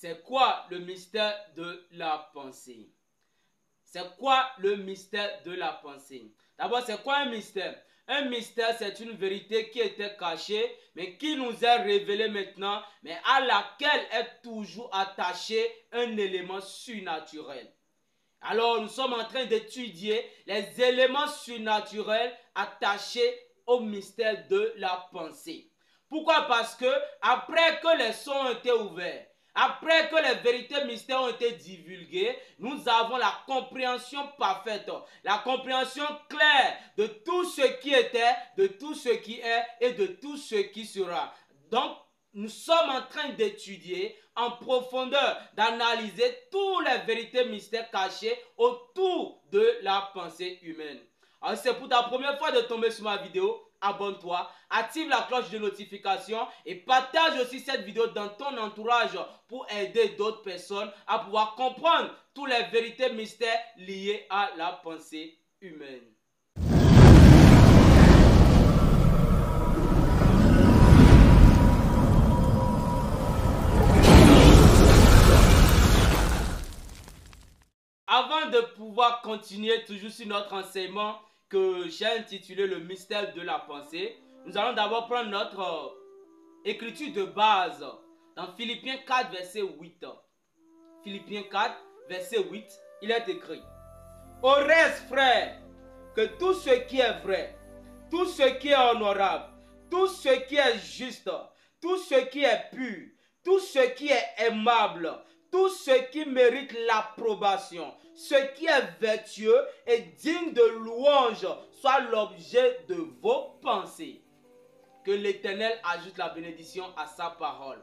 c'est quoi le mystère de la pensée? C'est quoi le mystère de la pensée? D'abord, c'est quoi un mystère? Un mystère, c'est une vérité qui était cachée, mais qui nous est révélée maintenant, mais à laquelle est toujours attaché un élément surnaturel. Alors, nous sommes en train d'étudier les éléments surnaturels attachés au mystère de la pensée. Pourquoi? Parce que après que les sons ont été ouverts, après que les vérités mystères ont été divulguées, nous avons la compréhension parfaite, la compréhension claire de tout ce qui était, de tout ce qui est et de tout ce qui sera. Donc, nous sommes en train d'étudier en profondeur, d'analyser toutes les vérités mystères cachées autour de la pensée humaine. Alors, c'est pour ta première fois de tomber sur ma vidéo, abonne-toi, active la cloche de notification et partage aussi cette vidéo dans ton entourage pour aider d'autres personnes à pouvoir comprendre toutes les vérités mystères liées à la pensée humaine. Avant de pouvoir continuer toujours sur notre enseignement que j'ai intitulé le mystère de la pensée, nous allons d'abord prendre notre écriture de base dans Philippiens 4 verset 8. Philippiens 4 verset 8, il est écrit: au reste, frères, que tout ce qui est vrai, tout ce qui est honorable, tout ce qui est juste, tout ce qui est pur, tout ce qui est aimable, tout ce qui mérite l'approbation, ce qui est vertueux et digne de louange, soit l'objet de vos pensées. Que l'Éternel ajoute la bénédiction à sa parole.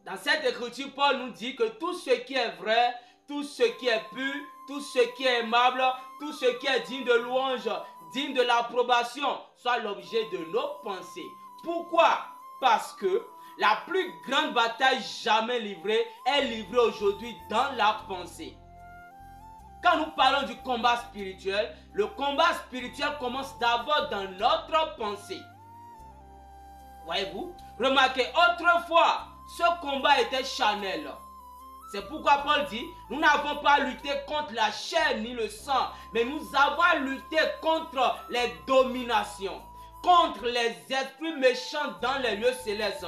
Dans cette écriture, Paul nous dit que tout ce qui est vrai, tout ce qui est pur, tout ce qui est aimable, tout ce qui est digne de louange, digne de l'approbation, soit l'objet de nos pensées. Pourquoi? Parce que la plus grande bataille jamais livrée est livrée aujourd'hui dans la pensée. Quand nous parlons du combat spirituel, le combat spirituel commence d'abord dans notre pensée. Voyez-vous? Remarquez, autrefois, ce combat était charnel. C'est pourquoi Paul dit, nous n'avons pas lutté contre la chair ni le sang, mais nous avons lutté contre les dominations, contre les esprits méchants dans les lieux célestes,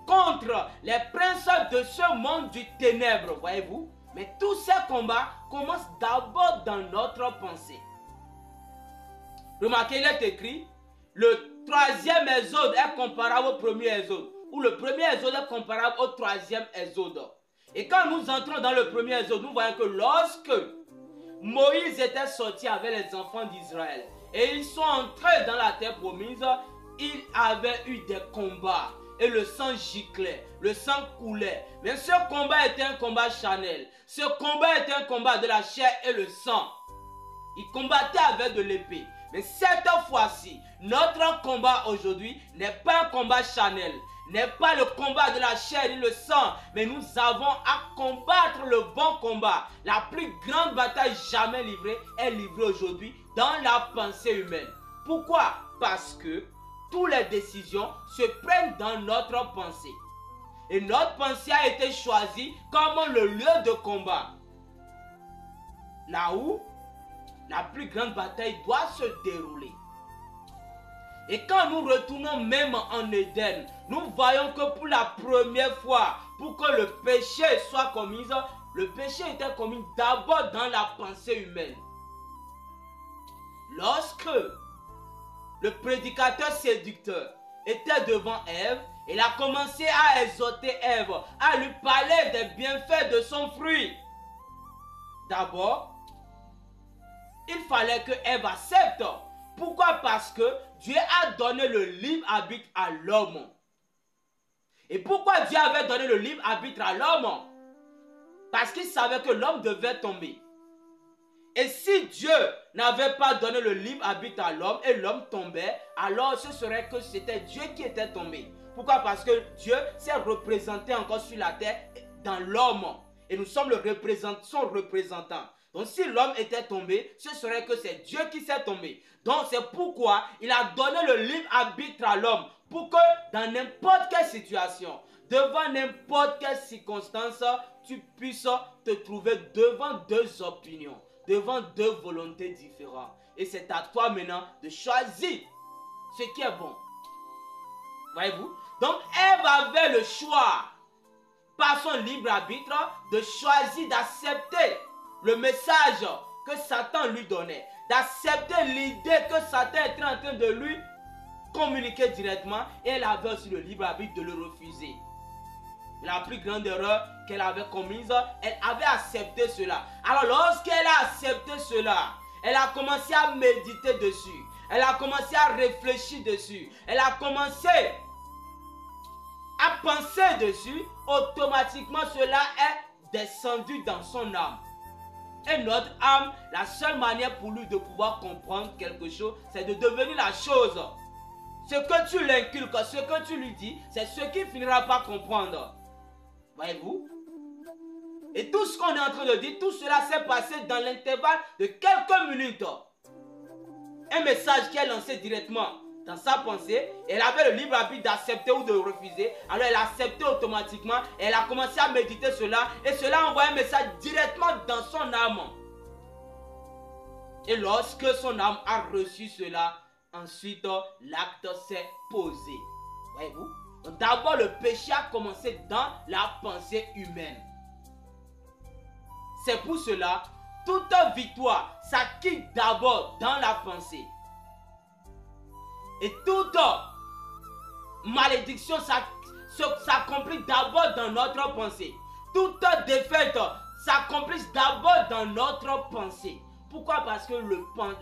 contre les princes de ce monde du ténèbre, voyez-vous? Mais tous ces combats commencent d'abord dans notre pensée. Remarquez, il est écrit, le troisième exode est comparable au premier exode, ou le premier exode est comparable au troisième exode. Et quand nous entrons dans le premier exode, nous voyons que lorsque Moïse était sorti avec les enfants d'Israël et ils sont entrés dans la terre promise, il avait eu des combats et le sang giclait, le sang coulait. Mais ce combat était un combat charnel. Ce combat était un combat de la chair et le sang. Ils combattaient avec de l'épée. Mais cette fois-ci, notre combat aujourd'hui n'est pas un combat charnel, n'est pas le combat de la chair ni le sang, mais nous avons à combattre le bon combat. La plus grande bataille jamais livrée est livrée aujourd'hui dans la pensée humaine. Pourquoi? Parce que toutes les décisions se prennent dans notre pensée. Et notre pensée a été choisie comme le lieu de combat. Là où la plus grande bataille doit se dérouler. Et quand nous retournons même en Éden, nous voyons que pour la première fois, pour que le péché soit commis, le péché était commis d'abord dans la pensée humaine. Lorsque le prédicateur séducteur était devant Ève, il a commencé à exhorter Ève, à lui parler des bienfaits de son fruit. D'abord, il fallait que Ève accepte. Pourquoi? Parce que Dieu a donné le libre arbitre à l'homme. Et pourquoi Dieu avait donné le libre arbitre à l'homme? Parce qu'il savait que l'homme devait tomber. Et si Dieu n'avait pas donné le libre arbitre à l'homme et l'homme tombait, alors ce serait que c'était Dieu qui était tombé. Pourquoi? Parce que Dieu s'est représenté encore sur la terre dans l'homme. Et nous sommes son représentant. Donc si l'homme était tombé, ce serait que c'est Dieu qui s'est tombé. Donc c'est pourquoi il a donné le libre arbitre à l'homme. Pour que dans n'importe quelle situation, devant n'importe quelle circonstance, tu puisses te trouver devant deux opinions, devant deux volontés différentes. Et c'est à toi maintenant de choisir ce qui est bon. Voyez-vous? Donc Ève avait le choix, par son libre arbitre, de choisir d'accepter le message que Satan lui donnait, d'accepter l'idée que Satan était en train de lui communiquer directement, et elle avait aussi le libre arbitre de le refuser. La plus grande erreur qu'elle avait commise, elle avait accepté cela. Alors lorsqu'elle a accepté cela, elle a commencé à méditer dessus, elle a commencé à réfléchir dessus, elle a commencé à penser dessus, automatiquement cela est descendu dans son âme. Et notre âme, la seule manière pour lui de pouvoir comprendre quelque chose, c'est de devenir la chose. Ce que tu l'inculques, ce que tu lui dis, c'est ce qu'il finira par comprendre. Voyez-vous? Et tout ce qu'on est en train de dire, tout cela s'est passé dans l'intervalle de quelques minutes. Un message qui est lancé directement dans sa pensée, elle avait le libre arbitre d'accepter ou de refuser. Alors elle a accepté automatiquement, et elle a commencé à méditer cela, et cela a envoyé un message directement dans son âme. Et lorsque son âme a reçu cela, ensuite l'acte s'est posé. Voyez-vous? D'abord le péché a commencé dans la pensée humaine. C'est pour cela, toute victoire s'acquiert d'abord dans la pensée. Et toute malédiction s'accomplit d'abord dans notre pensée. Toute défaite s'accomplit d'abord dans notre pensée. Pourquoi? Parce que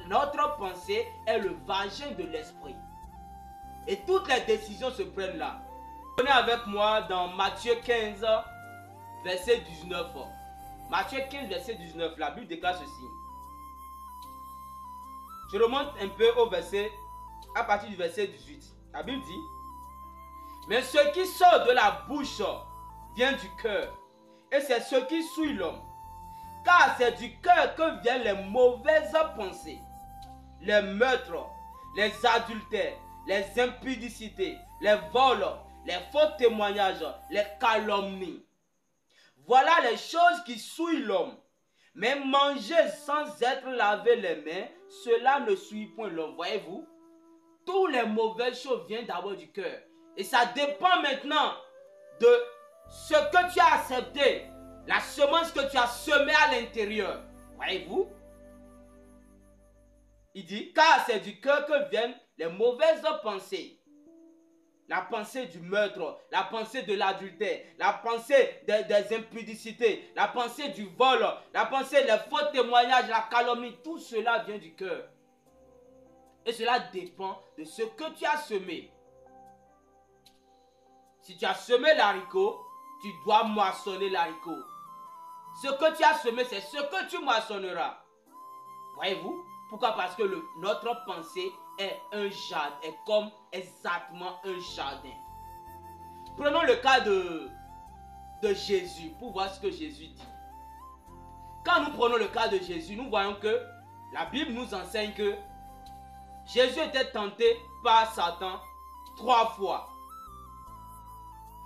notre pensée est le vagin de l'esprit. Et toutes les décisions se prennent là. Venez avec moi dans Matthieu 15, verset 19. Matthieu 15, verset 19, la Bible déclare ceci. Je remonte un peu au verset, à partir du verset 18. La Bible dit: mais ce qui sort de la bouche vient du cœur, et c'est ce qui souille l'homme. Car c'est du cœur que viennent les mauvaises pensées, les meurtres, les adultères, les impudicités, les vols, les faux témoignages, les calomnies. Voilà les choses qui souillent l'homme. Mais manger sans être lavé les mains, cela ne souille point l'homme. Voyez-vous? Toutes les mauvaises choses viennent d'abord du cœur. Et ça dépend maintenant de ce que tu as accepté, la semence que tu as semée à l'intérieur. Voyez-vous? Il dit, car c'est du cœur que viennent les mauvaises pensées. La pensée du meurtre, la pensée de l'adultère, la pensée des impudicités, la pensée du vol, la pensée des faux témoignages, la calomnie, tout cela vient du cœur. Et cela dépend de ce que tu as semé. Si tu as semé l'haricot, tu dois moissonner l'haricot. Ce que tu as semé, c'est ce que tu moissonneras. Voyez-vous? Pourquoi? Parce que notre pensée est un jardin, est comme exactement un jardin. Prenons le cas de Jésus pour voir ce que Jésus dit. Quand nous prenons le cas de Jésus, nous voyons que la Bible nous enseigne que Jésus était tenté par Satan 3 fois.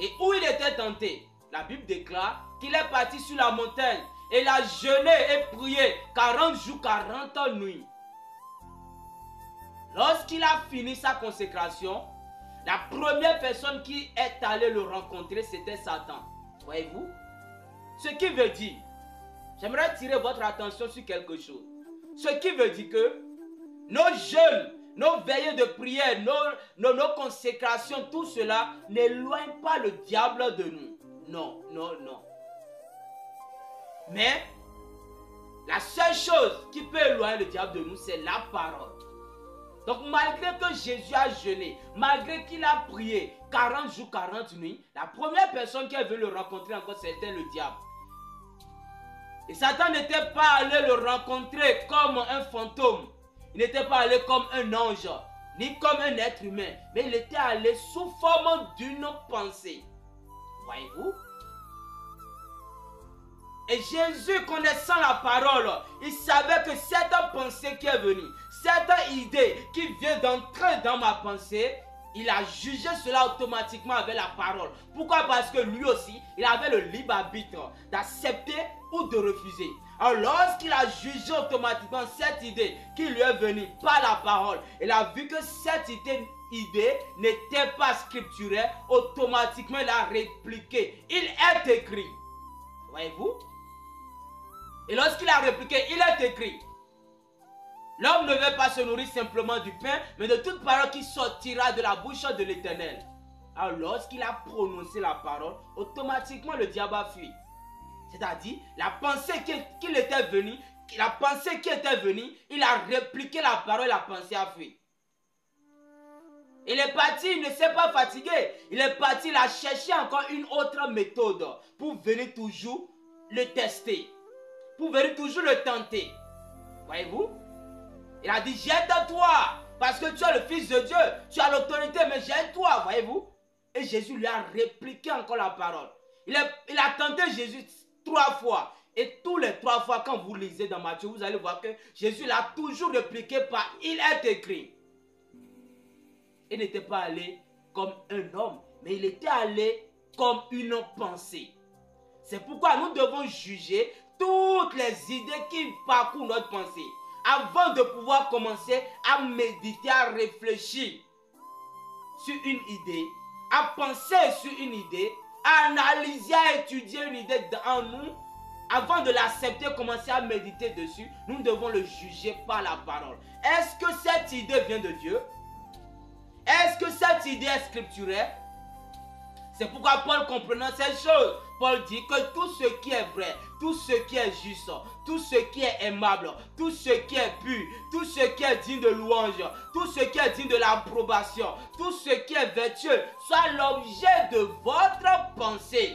Et où il était tenté, la Bible déclare qu'il est parti sur la montagne et il a jeûné et prié 40 jours, 40 nuits. Lorsqu'il a fini sa consécration, la première personne qui est allée le rencontrer, c'était Satan. Voyez-vous? Ce qui veut dire, j'aimerais attirer votre attention sur quelque chose. Ce qui veut dire que nos jeûnes, nos veillées de prière, nos consécrations, tout cela n'éloigne pas le diable de nous. Non, non, non. Mais la seule chose qui peut éloigner le diable de nous, c'est la parole. Donc malgré que Jésus a jeûné, malgré qu'il a prié 40 jours, 40 nuits, la première personne qui est venue le rencontrer encore, c'était le diable. Et Satan n'était pas allé le rencontrer comme un fantôme. Il n'était pas allé comme un ange, ni comme un être humain. Mais il était allé sous forme d'une pensée. Voyez-vous? Et Jésus, connaissant la parole, il savait que cette pensée qui est venue, cette idée qui vient d'entrer dans ma pensée, il a jugé cela automatiquement avec la parole. Pourquoi? Parce que lui aussi, il avait le libre arbitre d'accepter ou de refuser. Alors lorsqu'il a jugé automatiquement cette idée qui lui est venue par la parole, il a vu que cette idée n'était pas scripturelle, automatiquement il a répliqué. Il est écrit. Voyez-vous? Et lorsqu'il a répliqué, il est écrit. L'homme ne veut pas se nourrir simplement du pain, mais de toute parole qui sortira de la bouche de l'Éternel. Alors lorsqu'il a prononcé la parole, automatiquement le diable a fui. C'est-à-dire, la pensée qui était venue, il a répliqué la parole, la pensée a fui. Il est parti, il ne s'est pas fatigué. Il est parti, il a cherché encore une autre méthode pour venir toujours le tester, pour venir toujours le tenter. Voyez-vous? Il a dit, jette-toi, parce que tu es le Fils de Dieu, tu as l'autorité, mais jette-toi, voyez-vous? Et Jésus lui a répliqué encore la parole. Il a tenté Jésus 3 fois. Et tous les 3 fois, quand vous lisez dans Matthieu, vous allez voir que Jésus l'a toujours répliqué par « il est écrit ». Il n'était pas allé comme un homme, mais il était allé comme une pensée. C'est pourquoi nous devons juger toutes les idées qui parcourent notre pensée avant de pouvoir commencer à méditer, à réfléchir sur une idée, à penser sur une idée, à analyser, à étudier une idée en nous. Avant de l'accepter, commencer à méditer dessus, nous devons le juger par la parole. Est-ce que cette idée vient de Dieu? Est-ce que cette idée est scripturelle? C'est pourquoi Paul, comprenant ces choses, Paul dit que tout ce qui est vrai, tout ce qui est juste, tout ce qui est aimable, tout ce qui est pur, tout ce qui est digne de louange, tout ce qui est digne de l'approbation, tout ce qui est vertueux, soit l'objet de votre pensée.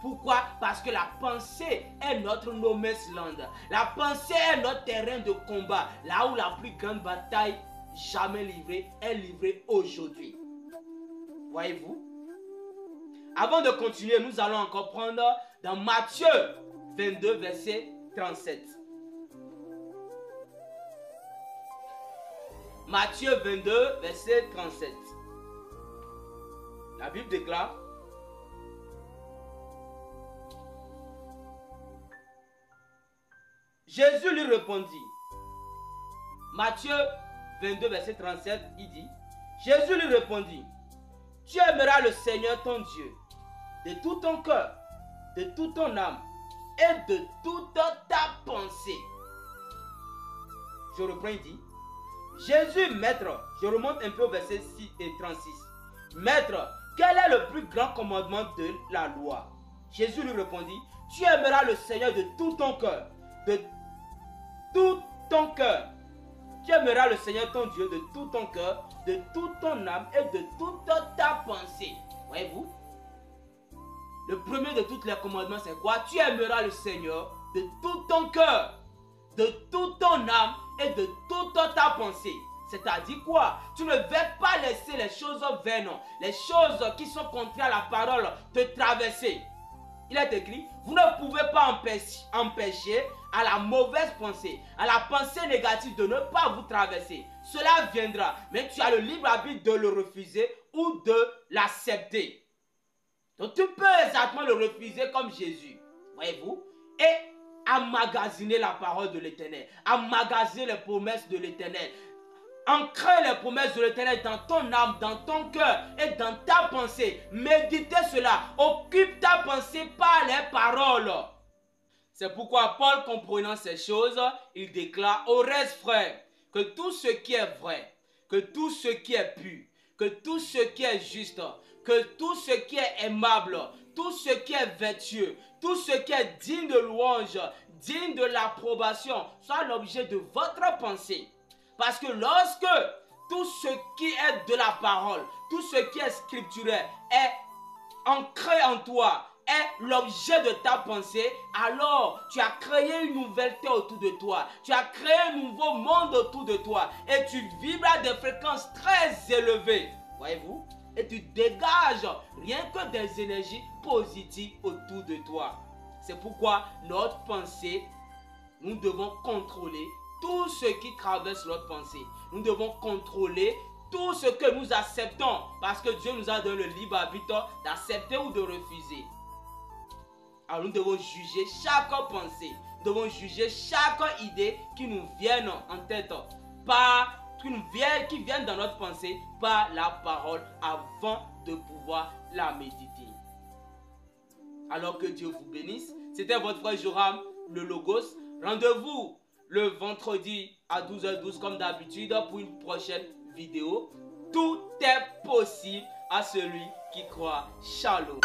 Pourquoi? Parce que la pensée est notre nomes land. La pensée est notre terrain de combat. Là où la plus grande bataille jamais livrée est livrée aujourd'hui. Voyez-vous? Avant de continuer, nous allons encore prendre dans Matthieu 22, verset 37. Matthieu 22, verset 37. La Bible déclare: Jésus lui répondit. Matthieu 22, verset 37, il dit: Jésus lui répondit: Tu aimeras le Seigneur ton Dieu de tout ton cœur, de toute ton âme et de toute ta pensée. Je reprends, il dit: Jésus, maître, je remonte un peu au verset 6 et 36. Maître, quel est le plus grand commandement de la loi? Jésus lui répondit: Tu aimeras le Seigneur de tout ton cœur, de tout ton cœur. Tu aimeras le Seigneur ton Dieu de tout ton cœur, de toute ton âme et de toute ta pensée. Voyez-vous? Le premier de tous les commandements, c'est quoi? Tu aimeras le Seigneur de tout ton cœur, de toute ton âme et de toute ta pensée. C'est-à-dire quoi? Tu ne vas pas laisser les choses vaines, les choses qui sont contraires à la parole te traverser. Il est écrit, vous ne pouvez pas empêcher à la mauvaise pensée, à la pensée négative de ne pas vous traverser. Cela viendra, mais tu as le libre arbitre de le refuser ou de l'accepter. Donc tu peux exactement le refuser comme Jésus, voyez-vous, et emmagasiner la parole de l'Éternel, emmagasiner les promesses de l'Éternel, ancrer les promesses de l'Éternel dans ton âme, dans ton cœur et dans ta pensée. Méditez cela. Occupe ta pensée par les paroles. C'est pourquoi Paul, comprenant ces choses, il déclare au reste, frère, que tout ce qui est vrai, que tout ce qui est pur, que tout ce qui est juste, que tout ce qui est aimable, tout ce qui est vertueux, tout ce qui est digne de louange, digne de l'approbation, soit l'objet de votre pensée. Parce que lorsque tout ce qui est de la parole, tout ce qui est scripturel est ancré en toi, est l'objet de ta pensée, alors tu as créé une nouvelle terre autour de toi. Tu as créé un nouveau monde autour de toi. Et tu vibres à des fréquences très élevées. Voyez-vous? Et tu dégages rien que des énergies positives autour de toi. C'est pourquoi notre pensée, nous devons contrôler tout ce qui traverse notre pensée. Nous devons contrôler tout ce que nous acceptons, parce que Dieu nous a donné le libre arbitre d'accepter ou de refuser. Alors nous devons juger chaque pensée, nous devons juger chaque idée qui nous vient en tête, qui viennent dans notre pensée par la parole avant de pouvoir la méditer. Alors que Dieu vous bénisse. C'était votre frère Joram, le Logos. Rendez-vous le vendredi à 12h12 comme d'habitude pour une prochaine vidéo. Tout est possible à celui qui croit. Shalom.